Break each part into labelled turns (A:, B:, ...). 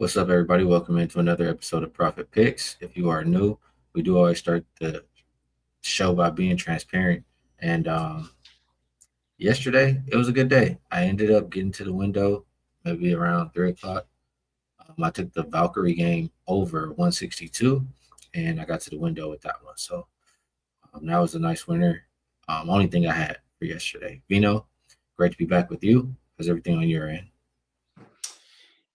A: What's up, everybody? Welcome into another episode of Profit Picks. If you are new, we do always start the show by being transparent. And yesterday, it was a good day. I ended up getting to the window maybe around 3 o'clock. I took the Valkyrie game over 162, and I got to the window with that one. So that was a nice winner. Only thing I had for yesterday. Vino, great to be back with you. How's everything on your end?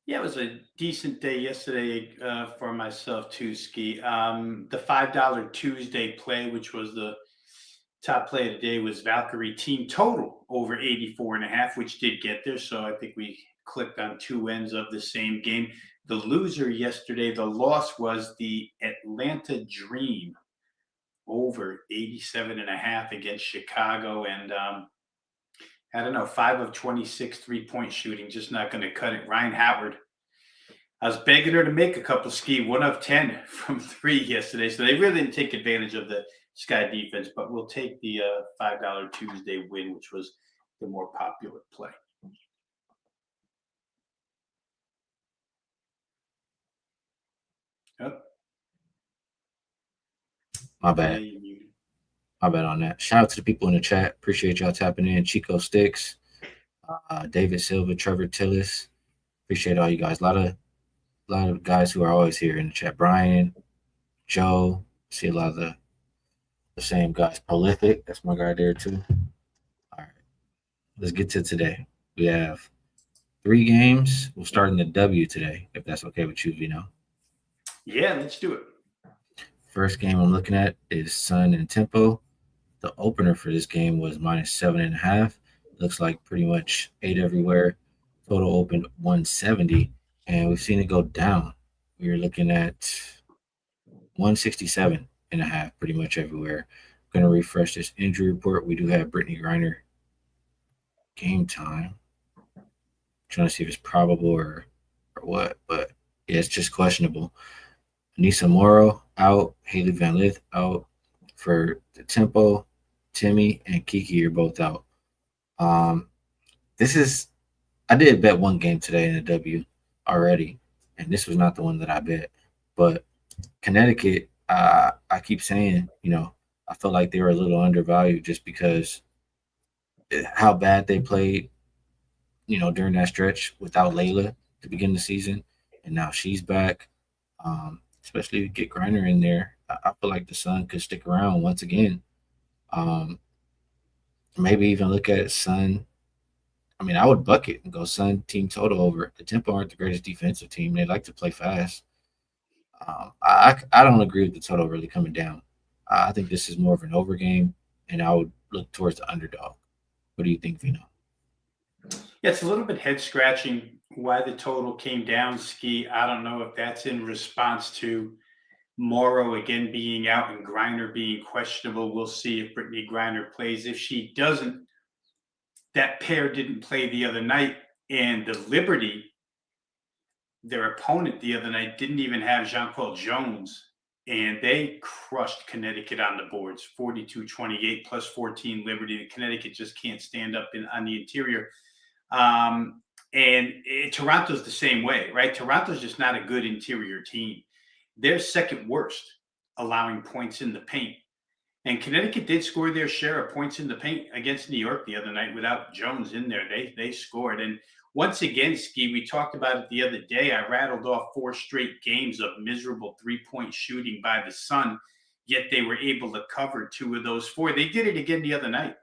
B: Yeah, it was a decent day yesterday for myself too, Ski. The $5 Tuesday play, which was the top play of the day, was Valkyrie team total over 84.5, which did get there. So I think we clicked on two ends of the same game. The loser yesterday, the loss was the Atlanta Dream over 87.5 against Chicago. And I don't know, 5 of 26 3-point shooting, just not going to cut it. Ryan Howard, I was begging her to make a couple, Ski, 1 of 10 from three yesterday. So they really didn't take advantage of the Sky defense, but we'll take the $5 Tuesday win, which was the more popular play. Yep.
A: My
B: Yeah,
A: bad.
B: you muted.
A: My bad on that. Shout out to the people in the chat. Appreciate y'all tapping in. Chico Sticks, David Silva, Trevor Tillis. Appreciate all you guys. A lot of guys who are always here in the chat. Brian, Joe. See a lot of the same guys. Prolific. That's my guy there too. All right. Let's get to today. We have 3 games. We'll start in the W today, if that's okay with you, Vino.
B: Yeah, let's do it.
A: First game I'm looking at is Sun and Tempo. The opener for this game was -7.5. Looks like pretty much 8 everywhere. Total opened 170, and we've seen it go down. We are looking at 167.5 pretty much everywhere. Going to refresh this injury report. We do have Brittany Griner game time. Trying to see if it's probable or what, but yeah, it's just questionable. Anissa Morrow out. Haley Van Lith out for the Tempo. Timmy and Kiki are both out. Um, this is I did bet one game today in the W already, and this was not the one that I bet. But Connecticut, I keep saying, I felt like they were a little undervalued just because how bad they played, during that stretch without Layla to begin the season, and now she's back. Especially if you get Griner in there, I feel like the Sun could stick around once again. Um, Maybe even look at Sun. I mean, I would bucket and go Sun team total over. The Tempo aren't the greatest defensive team. They like to play fast. I don't agree with the total really coming down. I think this is more of an over game, and I would look towards the underdog. What do you think, Vino?
B: Yeah, it's a little bit head scratching why the total came down, Ski. I don't know if that's in response to Morrow again being out and Griner being questionable. We'll see if Brittany Griner plays. If she doesn't, that pair didn't play the other night, and the Liberty, their opponent the other night, didn't even have Jean Paul Jones, and they crushed Connecticut on the boards 42-28 plus 14 Liberty. The Connecticut just can't stand up on the interior. Toronto's the same way, right? Toronto's just not a good interior team. They're second worst allowing points in the paint. And Connecticut did score their share of points in the paint against New York the other night without Jones in there. They scored. And once again, Ski, we talked about it the other day. I rattled off 4 straight games of miserable 3-point shooting by the Sun, yet they were able to cover 2 of those 4. They did it again the other night.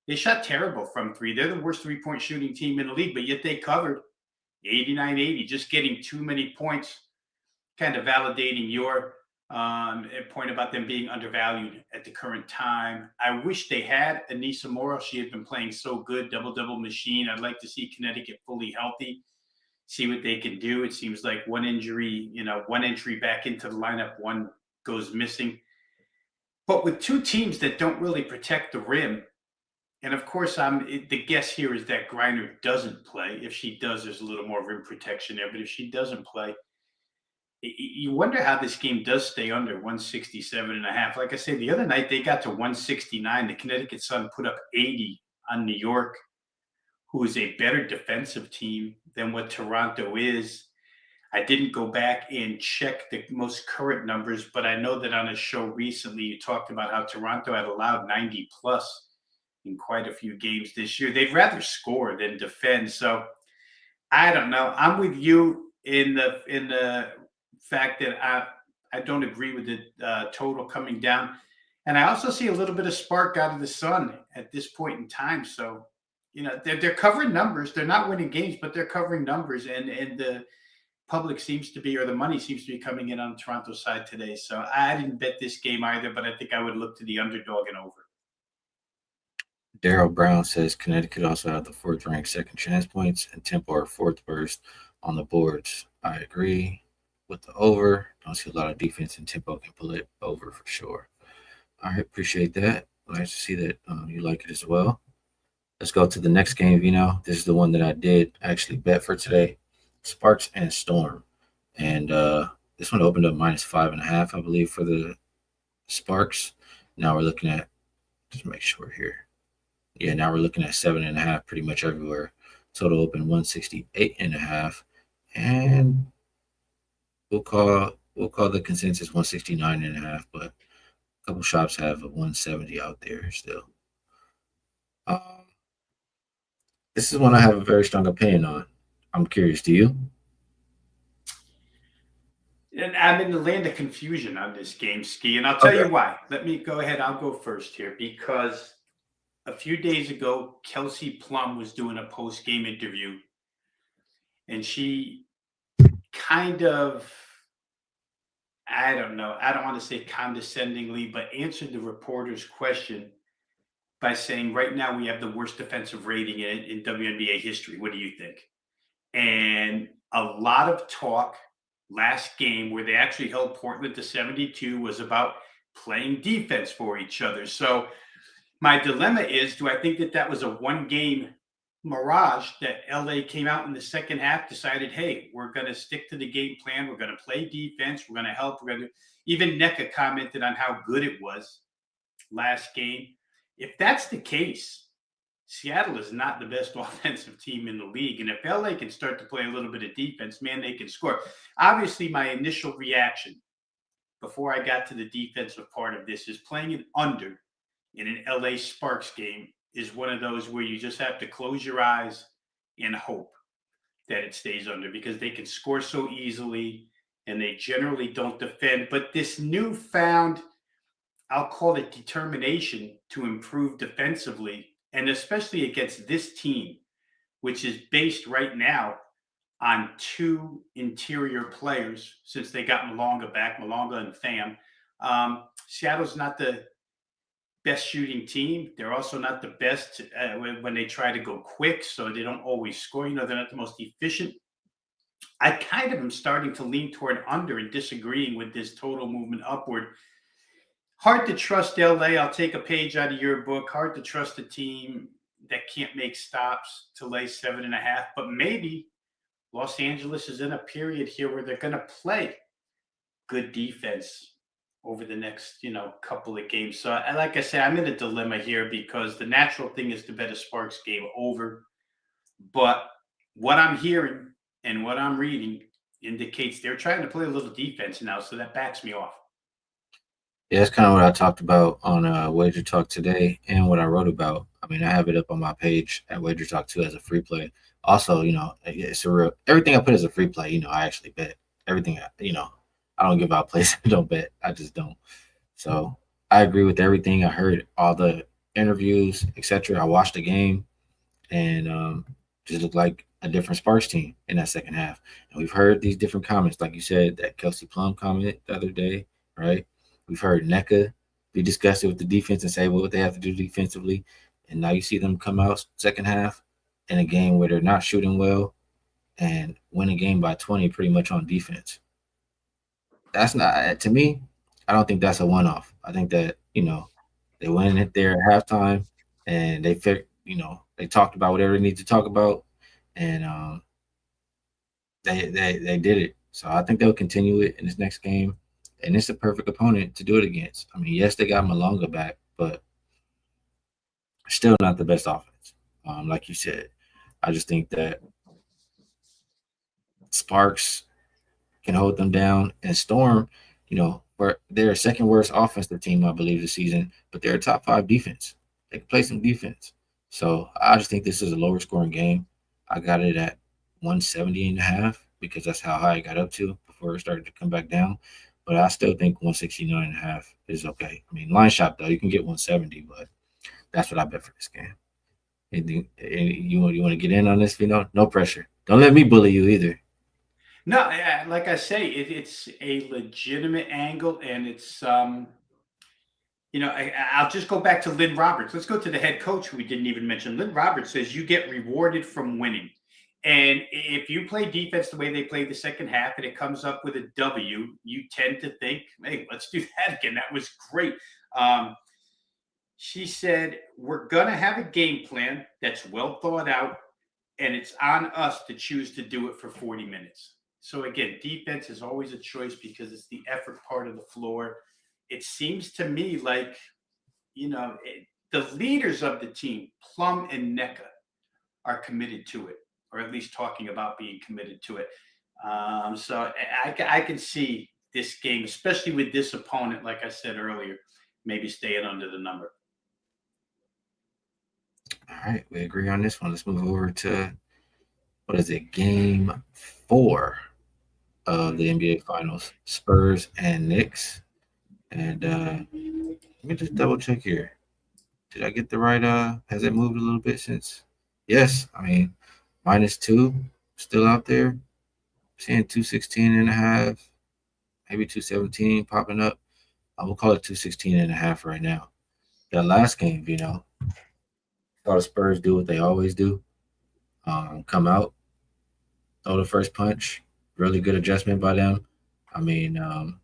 B: They shot terrible from three. They're the worst 3-point shooting team in the league, but yet they covered 89-80, just getting too many points, kind of validating your point about them being undervalued at the current time. I wish they had Anissa Morrow. She had been playing so good, double-double machine. I'd like to see Connecticut fully healthy, see what they can do. It seems like one injury, one entry back into the lineup, one goes missing. But with two teams that don't really protect the rim, and of course, the guess here is that Griner doesn't play. If she does, there's a little more rim protection there. But if she doesn't play, you wonder how this game does stay under 167.5. Like I said, the other night they got to 169. The Connecticut Sun put up 80 on New York, who is a better defensive team than what Toronto is. I didn't go back and check the most current numbers, but I know that on a show recently you talked about how Toronto had allowed 90 plus in quite a few games this year. They'd rather score than defend. So I don't know. I'm with you in the fact that I don't agree with the total coming down, and I also see a little bit of spark out of the sun at this point in time. So they're covering numbers. They're not winning games, but they're covering numbers, and the public seems to be, or the money seems to be coming in on Toronto's side today. So I didn't bet this game either, but I think I would look to the underdog and over.
A: Daryl Brown says Connecticut also have the fourth ranked second chance points and tempo are fourth worst on the boards. I agree with the over. Don't see a lot of defense and tempo can pull it over for sure. I appreciate that. Nice to see that you like it as well. Let's go to the next game, Vino. This is the one that I did actually bet for today. Sparks and Storm. And this one opened up -5.5, I believe, for the Sparks. Now we're looking at, just make sure here. Yeah, now we're looking at 7.5 pretty much everywhere. Total open 168.5. And we'll call the consensus 169.5, but a couple shops have a 170 out there still. Um, this is one I have a very strong opinion on. I'm curious, do you?
B: And I'm in the land of confusion on this game, Ski, and I'll tell
A: Okay.
B: you why. Let me go ahead. I'll go first here because a few days ago, Kelsey Plum was doing a post game interview, and she kind of, I don't know, I don't want to say condescendingly, but answered the reporter's question by saying, right now we have the worst defensive rating in WNBA history. What do you think? And a lot of talk last game where they actually held Portland to 72 was about playing defense for each other. So my dilemma is, do I think that that was a one game mirage that LA came out in the second half, decided, hey, we're going to stick to the game plan. We're going to play defense. We're going to help. We're going to, even NECA commented on how good it was last game. If that's the case, Seattle is not the best offensive team in the league. And if LA can start to play a little bit of defense, man, they can score. Obviously, my initial reaction before I got to the defensive part of this is playing an under in an LA Sparks game is one of those where you just have to close your eyes and hope that it stays under because they can score so easily and they generally don't defend. But this newfound, I'll call it determination to improve defensively, and especially against this team, which is based right now on two interior players since they got Malonga back, Malonga and Tham. Seattle's not the best shooting team. They're also not the best when they try to go quick, so they don't always score. They're not the most efficient. I kind of am starting to lean toward under and disagreeing with this total movement upward. Hard to trust LA. I'll take a page out of your book. Hard to trust a team that can't make stops to lay 7.5, but maybe Los Angeles is in a period here where they're going to play good defense over the next, couple of games. So, like I said, I'm in a dilemma here because the natural thing is to bet a Sparks game over. But what I'm hearing and what I'm reading indicates they're trying to play a little defense now. So that backs me off.
A: Yeah, that's kind of what I talked about on Wager Talk today and what I wrote about. I mean, I have it up on my page at Wager Talk too as a free play. Also, it's a real everything I put as a free play. I actually bet everything. I don't give out plays. I don't bet. I just don't. So I agree with everything. I heard all the interviews, etc. I watched the game and just looked like a different Sparks team in that second half. And we've heard these different comments, like you said, that Kelsey Plum comment the other day, right? We've heard NECA be disgusted with the defense and say what they have to do defensively. And now you see them come out second half in a game where they're not shooting well and win a game by 20 pretty much on defense. That's not, to me, I don't think that's a one off. I think that, they went in there at halftime and they talked about whatever they need to talk about and they did it. So I think they'll continue it in this next game. And it's a perfect opponent to do it against. I mean, yes, they got Malonga back, but still not the best offense. Like you said, I just think that Sparks can hold them down. And Storm, they're a second worst offensive team, I believe, this season, but they're a top five defense. They can play some defense. So I just think this is a lower scoring game. I got it at 170.5 because that's how high it got up to before it started to come back down. But I still think 169.5 is okay. I mean, line shot though, you can get 170, but that's what I bet for this game. You want to get in on this? No pressure. Don't let me bully you either.
B: No, like I say, it's a legitimate angle, and it's I'll just go back to Lynn Roberts. Let's go to the head coach, who we didn't even mention. Lynn Roberts says you get rewarded from winning. And if you play defense the way they played the second half and it comes up with a W, you tend to think, hey, let's do that again. That was great. Um, she said, we're going to have a game plan that's well thought out, and it's on us to choose to do it for 40 minutes. So again, defense is always a choice because it's the effort part of the floor. It seems to me like, the leaders of the team, Plum and NECA, are committed to it, or at least talking about being committed to it. So I can see this game, especially with this opponent, like I said earlier, maybe staying under the number.
A: All right, we agree on this one. Let's move over to what is it? Game 4 of the NBA Finals: Spurs and Knicks. And let me just double check here. Did I get the right? Has it moved a little bit since? Yes. I mean, -2 still out there. Seeing 216.5, maybe 217 popping up. I will call it 216.5 right now. That last game, saw the Spurs do what they always do. Come out, throw the first punch. Really good adjustment by them. I mean, um,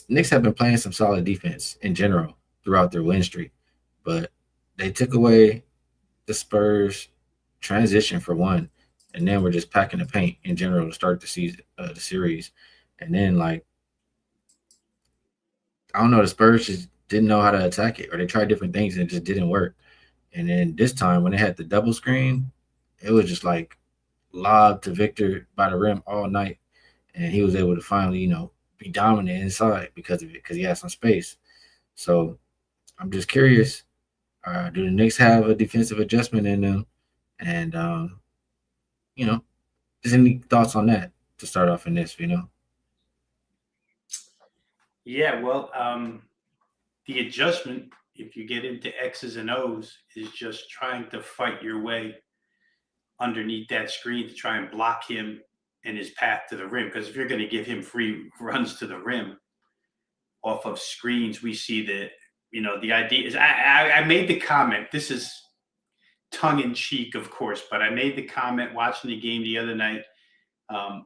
A: Knicks have been playing some solid defense in general throughout their win streak, but they took away the Spurs transition for one, and then we're just packing the paint in general to start the season, the series, and then like I don't know, the Spurs just didn't know how to attack it, or they tried different things and it just didn't work. And then this time when they had the double screen, it was just like lobbed to Victor by the rim all night, and he was able to finally, be dominant inside because of it, because he had some space. So I'm just curious, do the Knicks have a defensive adjustment in them? And you know, just any thoughts on that to start off in this?
B: Yeah, well, the adjustment, if you get into X's and O's, is just trying to fight your way underneath that screen to try and block him and his path to the rim. Because if you're going to give him free runs to the rim off of screens, we see that, the idea is I made the comment. This is tongue in cheek, of course, but I made the comment watching the game the other night.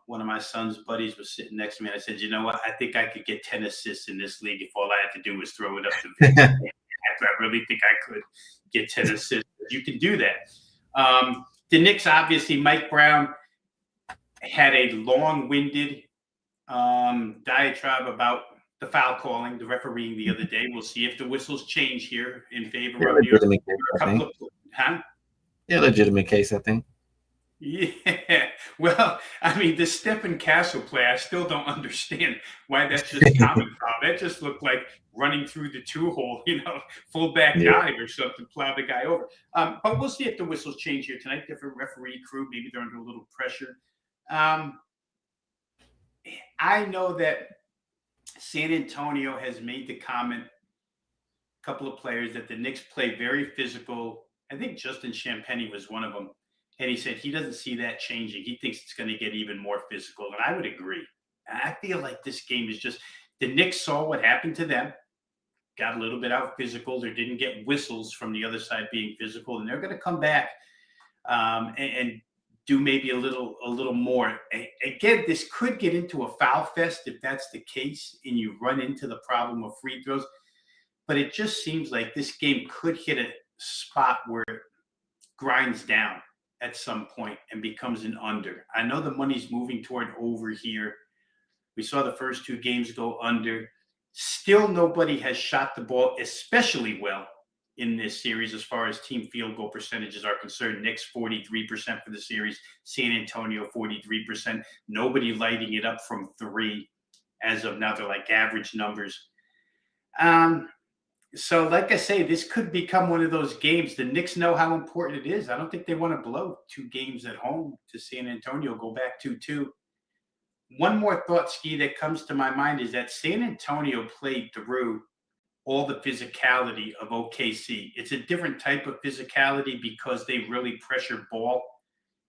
B: One of my son's buddies was sitting next to me, and I said, "You know what? I think I could get 10 assists in this league if all I had to do was throw it up to Vic. I really think I could get 10 assists. You can do that." The Knicks, obviously, Mike Brown had a long-winded diatribe about the foul calling, the refereeing the other day. We'll see if the whistles change here in favor
A: Yeah,
B: of New York.
A: legitimate case,
B: A
A: I
B: couple
A: think.
B: of, huh?
A: Yeah, legitimate case, I think.
B: Yeah, well, I mean, the Stephen Castle play, I still don't understand why that's just common foul. That just looked like running through the two hole, fullback
A: Yeah.
B: dive or something, plow the guy over. But we'll see if the whistles change here tonight. Different referee crew, maybe they're under a little pressure. Um, I know that San Antonio has made the comment, a couple of players, that the Knicks play very physical. I think Justin Champagnie was one of them. And he said he doesn't see that changing. He thinks it's going to get even more physical. And I would agree. I feel like this game is just the Knicks saw what happened to them, got a little bit out physical. They didn't get whistles from the other side being physical, and they're going to come back and do maybe a little more. Again, this could get into a foul fest if that's the case, and you run into the problem of free throws. But it just seems like this game could hit a spot where it grinds down at some point and becomes an under. I know the money's moving toward over here. We saw the first two games go under. Still, nobody has shot the ball especially well in this series as far as team field goal percentages are concerned. Knicks 43% for the series, San Antonio 43%. Nobody lighting it up from three as of now. They're like average numbers. So, like I say, this could become one of those games. The Knicks know how important it is. I don't think they want to blow 2 games at home to San Antonio, go back 2-2. One more thought, Ski, that comes to my mind is that San Antonio played through all the physicality of OKC. It's a different type of physicality because they really pressure ball,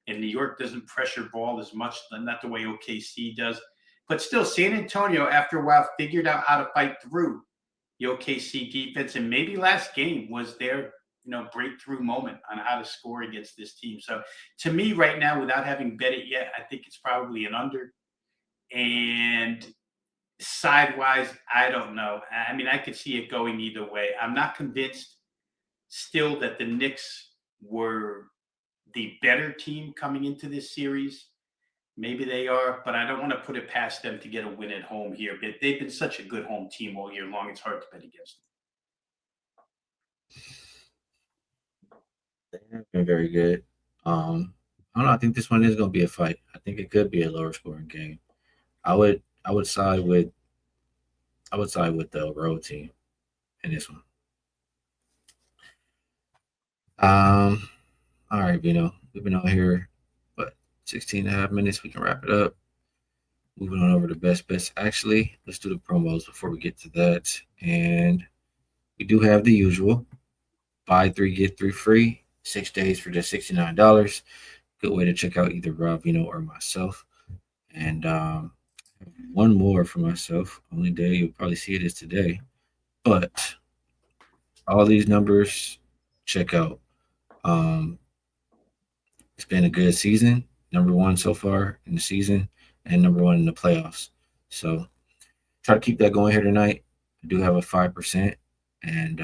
B: and New York doesn't pressure ball as much, not the way OKC does. But still, San Antonio, after a while, figured out how to fight through the OKC defense, and maybe last game was their breakthrough moment on how to score against this team. So to me, right now, without having bet it yet, I think it's probably an under. And sidewise, I don't know. I mean, I could see it going either way. I'm not convinced still that the Knicks were the better team coming into this series. Maybe they are, but I don't want to put it past them to get a win at home here. But they've been such a good home team all year long. It's hard to bet against
A: them. They have been very good. I don't know. I think this one is going to be a fight. I think it could be a lower scoring game. I would side with the road team in this one. All right, Veno. We've been on here, 16 and a half minutes. We can wrap it up. Moving on over to best bets. Actually, let's do the promos before we get to that. And we do have the usual buy 3, get 3 free, 6 days for just $69. Good way to check out either Rob Veno or myself. And one more for myself. Only day you'll probably see it is today. But all these numbers, check out. It's been a good season. Number 1 so far in the season and number 1 in the playoffs. So try to keep that going here tonight. I do have a 5%. And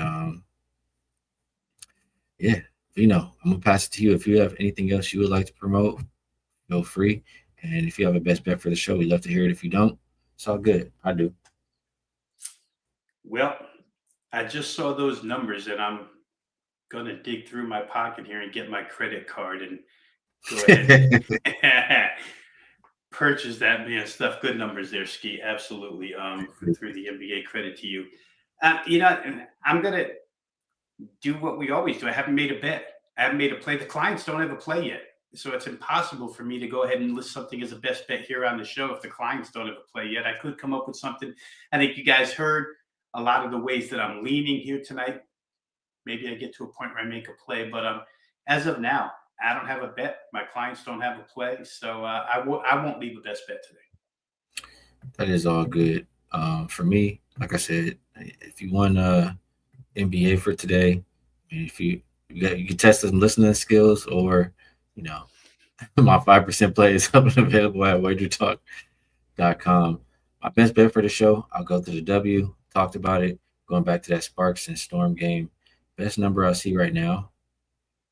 A: yeah, Veno, I'm going to pass it to you. If you have anything else you would like to promote, feel free. And if you have a best bet for the show, we'd love to hear it. If you don't, it's all good. I do.
B: Well, I just saw those numbers, and I'm going to dig through my pocket here and get my credit card and go ahead and purchase that stuff. Good numbers there, Skee. Absolutely. Through the NBA, credit to you. I'm going to do what we always do. I haven't made a bet. I haven't made a play. The clients don't have a play yet. So it's impossible for me to go ahead and list something as a best bet here on the show if the clients don't have a play yet. I could come up with something. I think you guys heard a lot of the ways that I'm leaning here tonight. Maybe I get to a point where I make a play, but as of now, I don't have a bet. My clients don't have a play, so I won't leave a best bet today.
A: That is all good. For me, like I said, if you want NBA for today, if you can test some listening skills, or my 5% play is available at wagertalk.com. My best bet for the show, I'll go to the W. Talked about it. Going back to that Sparks and Storm game. Best number I see right now,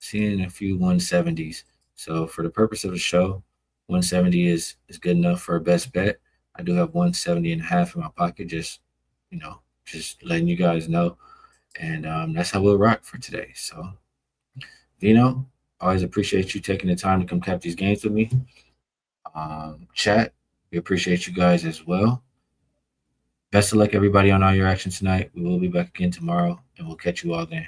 A: seeing a few 170s. So for the purpose of the show, 170 is good enough for a best bet. I do have 170 and a half in my pocket, just letting you guys know. And that's how we'll rock for today. So, Veno, always appreciate you taking the time to come cap these games with me. Chat, we appreciate you guys as well. Best of luck, everybody, on all your actions tonight. We will be back again tomorrow, and we'll catch you all then.